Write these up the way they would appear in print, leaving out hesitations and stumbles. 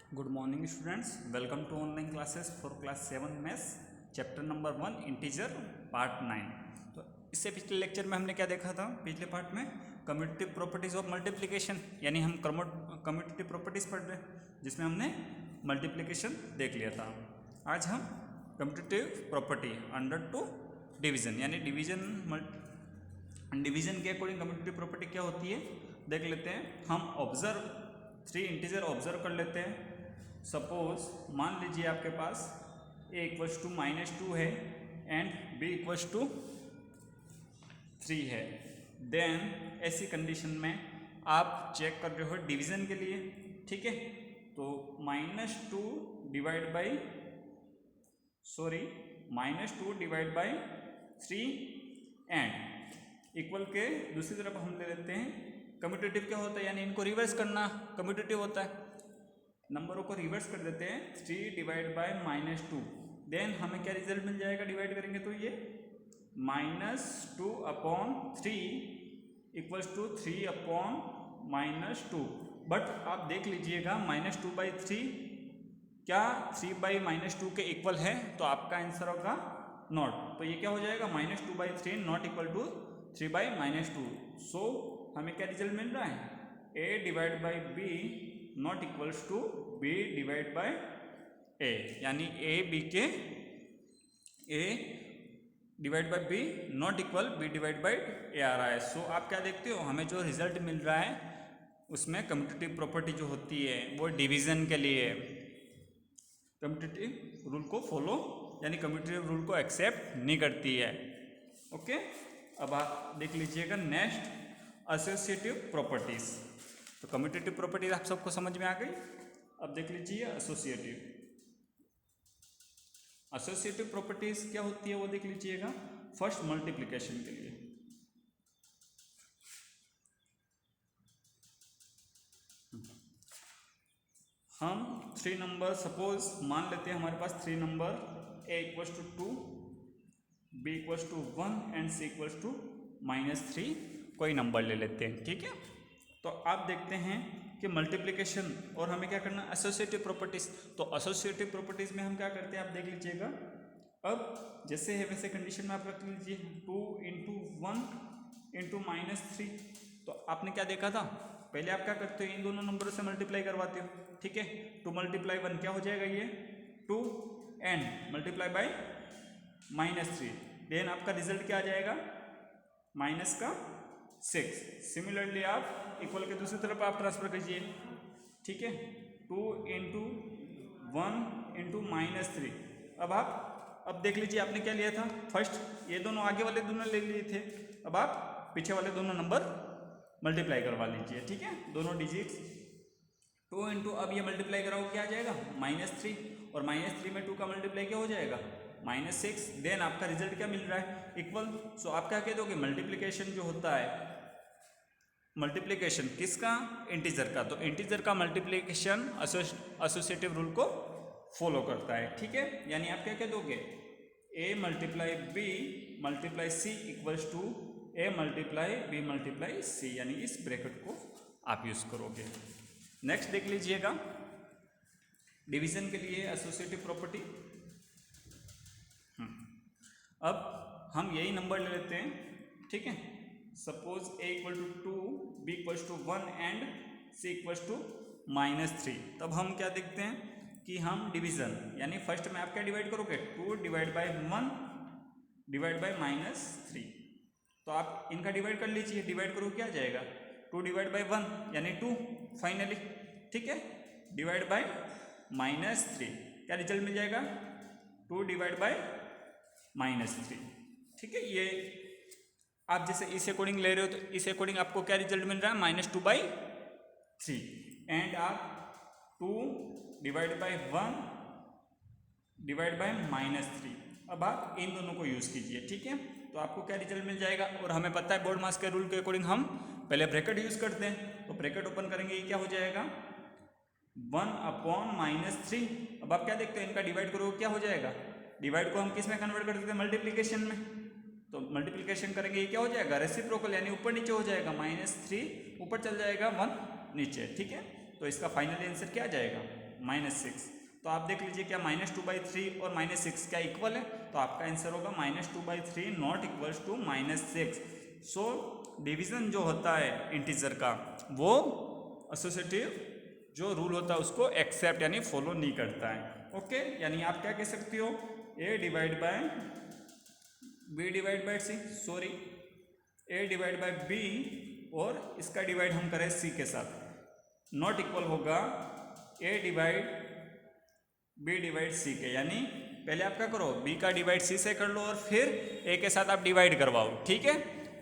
Good morning students, welcome to online classes for class 7 maths chapter number 1 integer part 9। तो इससे पिछले lecture में हमने क्या देखा था? पिछले पार्ट में कम्यूटेटिव प्रॉपर्टीज ऑफ मल्टीप्लिकेशन, यानी हम कम्यूटेटिव प्रॉपर्टीज पढ़ रहे हैं जिसमें हमने मल्टीप्लिकेशन देख लिया था। आज हम commutative property under to division, यानी डिवीजन के अकॉर्डिंग कम्यूटेटिव प्रॉपर्टी क्या होती है देख लेते हैं। हम ऑब्जर्व 3 इंटीजर ऑब्जर्व कर लेते हैं। सपोज मान लीजिए आपके पास a इक्वल्स टू -2 है एंड b इक्वल्स टू 3 है। देन ऐसी कंडीशन में आप चेक कर रहे हो डिवीजन के लिए, ठीक है। तो -2 डिवाइड बाई -3 एंड इक्वल के दूसरी तरफ हम ले लेते हैं कम्यूटेटिव क्या होता है, यानी इनको रिवर्स करना कम्यूटेटिव होता है। नंबरों को रिवर्स कर देते हैं 3 डिवाइड बाई -2, देन हमें क्या रिजल्ट मिल जाएगा? डिवाइड करेंगे तो ये -2/3 इक्वल्स टू 3/-2। बट आप देख लीजिएगा -2/3 क्या 3/-2 के इक्वल है? तो आपका आंसर होगा नॉट। तो ये क्या हो जाएगा? -2/3 नॉट इक्वल टू 3/-2। सो हमें क्या रिजल्ट मिल रहा है? a divide by b not equals to b divide by a, यानी a divide by b not equal b divide by a आ रहा है। सो आप क्या देखते हो, हमें जो रिजल्ट मिल रहा है उसमें कम्यूटेटिव प्रॉपर्टी जो होती है वो डिवीजन के लिए कम्यूटेटिव रूल को फॉलो, यानी कम्यूटेटिव रूल को एक्सेप्ट नहीं करती है। ओके, अब आप देख लीजिएगा नेक्स्ट एसोसिएटिव प्रॉपर्टीज। तो कम्यूटेटिव प्रॉपर्टीज आप सबको समझ में आ गई। अब देख लीजिए एसोसिएटिव प्रॉपर्टीज क्या होती है वो देख लीजिएगा। फर्स्ट मल्टीप्लिकेशन के लिए हम 3 नंबर सपोज मान लेते हैं हमारे पास 3 number a equals to 2, b equals to 1 and c equals to -3 कोई नंबर ले लेते हैं, ठीक है। तो आप देखते हैं कि मल्टीप्लिकेशन और हमें क्या करना, एसोसिएटिव प्रॉपर्टीज। तो एसोसिएटिव प्रॉपर्टीज में हम क्या करते हैं आप देख लीजिएगा। अब जैसे है वैसे कंडीशन में आप रख लीजिए 2 × 1 × -3। तो आपने क्या देखा था, पहले आप क्या करते हो इन दोनों नंबरों से मल्टीप्लाई करवाते हो, ठीक है। 2 × 1 क्या हो जाएगा? ये 2 एंड मल्टीप्लाई बाई -3, देन आपका रिजल्ट क्या आ जाएगा? -6। सिमिलरली आप इक्वल के दूसरी तरफ आप ट्रांसफर कीजिए, ठीक है। 2 × 1 × -3। अब देख लीजिए आपने क्या लिया था, फर्स्ट ये दोनों आगे वाले दोनों ले लिए थे। अब आप पीछे वाले दोनों नंबर मल्टीप्लाई करवा लीजिए, ठीक है, दोनों डिजिट्स। 2 × अब ये मल्टीप्लाई कराओ क्या आ जाएगा? -3, और -3 में 2 का मल्टीप्लाई क्या हो जाएगा? -6। देन आपका रिजल्ट क्या मिल रहा है? इक्वल। सो आप क्या कह दोगे, मल्टीप्लिकेशन जो होता है, मल्टीप्लिकेशन किसका? इंटीजर का। तो इंटीजर का मल्टीप्लिकेशन एसोसिएटिव रूल को फॉलो करता है, ठीक है। यानी आप क्या कह दोगे, a × b × c equals to a × b × c, यानी इस ब्रैकेट को आप यूज करोगे। नेक्स्ट देख लीजिएगा डिवीजन के लिए एसोसिएटिव प्रॉपर्टी। अब हम यही नंबर ले लेते हैं, ठीक है। Suppose a equal to 2, b equals to 1 and c equals to -3। तब हम क्या देखते हैं कि हम डिवीजन, यानी फर्स्ट में आप क्या डिवाइड करोगे? 2 डिवाइड बाई 1 डिवाइड बाई -3। तो आप इनका डिवाइड कर लीजिए, डिवाइड करो क्या आ जाएगा? 2 डिवाइड बाई 1 यानी 2 फाइनली, ठीक है, डिवाइड बाई -3 क्या रिजल्ट मिल जाएगा? 2 डिवाइड बाई -3, ठीक है। ये आप जैसे इस अकॉर्डिंग ले रहे हो तो इस अकॉर्डिंग आपको क्या रिजल्ट मिल रहा है? -2/3 एंड आप 2 डिवाइड बाई 1 डिवाइड बाई -3। अब आप इन दोनों को यूज़ कीजिए, ठीक है। तो आपको क्या रिजल्ट मिल जाएगा? और हमें पता है बोर्ड मास के रूल के अकॉर्डिंग हम पहले ब्रैकेट यूज़ करते हैं। तो ब्रैकेट ओपन करेंगे, ये क्या हो जाएगा? 1/-3। अब आप क्या देखते हो, इनका डिवाइड करो क्या हो जाएगा? डिवाइड को हम किस में कन्वर्ट कर देते हैं? मल्टीप्लिकेशन में। तो मल्टीप्लिकेशन करेंगे ये क्या हो जाएगा? रेसिप्रोकल, यानी ऊपर नीचे हो जाएगा। -3 ऊपर चल जाएगा, 1 नीचे, ठीक है। तो इसका फाइनल आंसर क्या आ जाएगा? -6। तो आप देख लीजिए क्या -2/3 और -6 क्या इक्वल है, तो आपका आंसर होगा -2/3 not equals to -6। So division जो होता है इंटीजर का वो एसोसिएटिव जो रूल होता है उसको एक्सेप्ट यानी फॉलो नहीं करता है। ओके, यानी आप क्या कह सकते हो, a divide by b divide by c, sorry a divide by b और इसका डिवाइड हम करें c के साथ, नॉट इक्वल होगा a divide b divide c के। यानी पहले आप क्या करो, b का डिवाइड c से कर लो और फिर a के साथ आप डिवाइड करवाओ, ठीक है,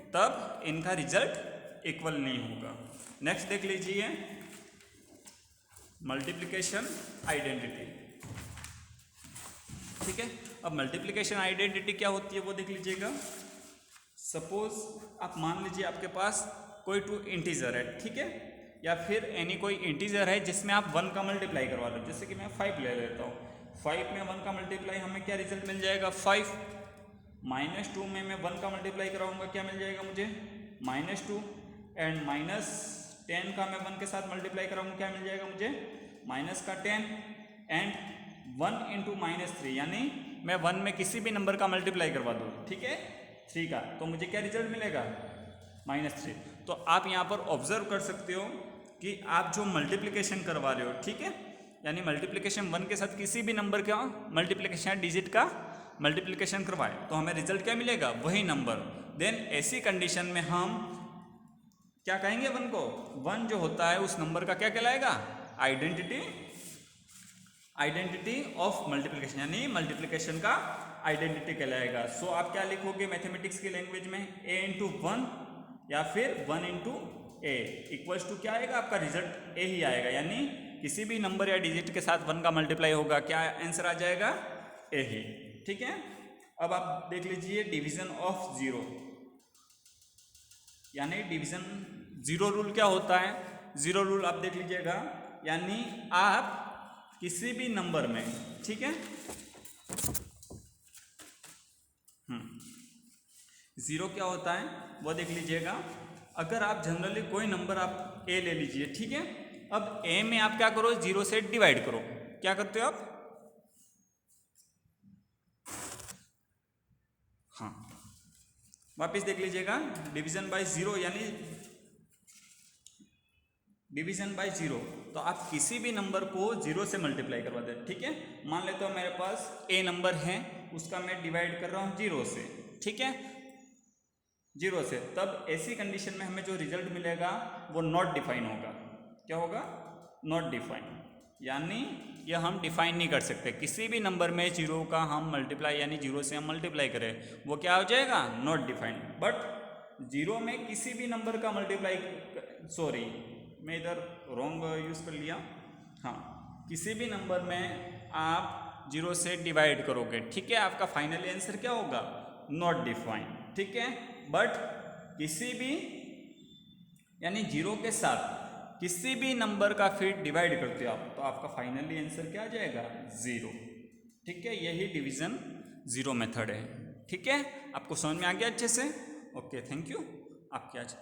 तब इनका रिजल्ट इक्वल नहीं होगा। नेक्स्ट देख लीजिए मल्टीप्लिकेशन आइडेंटिटी। ठीक है, अब मल्टीप्लिकेशन आइडेंटिटी क्या होती है वो देख लीजिएगा। सपोज आप मान लीजिए आपके पास कोई 2 इंटीजर है, ठीक है, या फिर एनी कोई इंटीजर है जिसमें आप 1 का मल्टीप्लाई करवा लो। जैसे कि मैं 5 ले लेता हूँ, 5 में 1 का मल्टीप्लाई हमें क्या रिजल्ट मिल जाएगा 5। -2 में मैं 1 का मल्टीप्लाई कराऊंगा, क्या मिल जाएगा मुझे -2। एंड -10 का मैं 1 के साथ मल्टीप्लाई कराऊंगा, क्या मिल जाएगा मुझे -10। एंड 1 इंटू -3 यानी मैं 1 में किसी भी नंबर का मल्टीप्लाई करवा दूँ, ठीक है, 3 का, तो मुझे क्या रिजल्ट मिलेगा -3। तो आप यहाँ पर ऑब्जर्व कर सकते हो कि आप जो मल्टीप्लिकेशन करवा रहे हो, ठीक है, यानी मल्टीप्लिकेशन 1 के साथ किसी भी नंबर का मल्टीप्लिकेशन डिजिट का मल्टीप्लिकेशन करवाए तो हमें रिजल्ट क्या मिलेगा, वही नंबर। देन ऐसी कंडीशन में हम क्या कहेंगे 1 को, 1 जो होता है उस नंबर का क्या कहलाएगा, आइडेंटिटी ऑफ मल्टीप्लिकेशन, यानी मल्टीप्लिकेशन का आइडेंटिटी कहलाएगा। सो आप क्या लिखोगे मैथमेटिक्स की लैंग्वेज में, a इंटू 1 या फिर 1 इंटू ए इक्वल्स टू क्या आएगा, आपका रिजल्ट ए ही आएगा। यानी किसी भी नंबर या डिजिट के साथ 1 का मल्टीप्लाई होगा, क्या आंसर आ जाएगा, ए ही। ठीक है, अब आप देख लीजिए डिवीजन ऑफ 0, यानी डिवीजन 0 रूल क्या होता है। 0 रूल आप देख लीजिएगा, यानी आप किसी भी नंबर में, ठीक है, 0 क्या होता है वो देख लीजिएगा। अगर आप जनरली कोई नंबर आप a ले लीजिए, ठीक है, अब a में आप क्या करो, 0 से डिवाइड करो, क्या करते हो आप, हाँ, वापिस देख लीजिएगा, डिवीजन बाय 0 यानी डिवीजन बाय 0, तो आप किसी भी नंबर को 0 से मल्टीप्लाई करवा दें, ठीक है। मान लेते हो मेरे पास a नंबर है, उसका मैं डिवाइड कर रहा हूँ 0 से, ठीक है, 0 से, तब ऐसी कंडीशन में हमें जो रिजल्ट मिलेगा वो नॉट डिफाइन होगा। क्या होगा, नॉट डिफाइन, यानी यह हम डिफाइन नहीं कर सकते। किसी भी नंबर में 0 का हम मल्टीप्लाई यानी 0 से हम मल्टीप्लाई करें वो क्या हो जाएगा, नॉट डिफाइन। बट 0 में किसी भी नंबर का मल्टीप्लाई, सॉरी मैं इधर रॉन्ग यूज़ कर लिया, हाँ, किसी भी नंबर में आप 0 से डिवाइड करोगे, ठीक है, आपका फाइनल आंसर क्या होगा, नॉट डिफाइन, ठीक है। बट किसी भी यानी 0 के साथ किसी भी नंबर का फिर डिवाइड करते हो आप, तो आपका फाइनली आंसर क्या आ जाएगा, 0, ठीक है। यही डिवीजन 0 मेथड है, ठीक है। आपको समझ में आ गया अच्छे से, ओके, थैंक यू आपके आज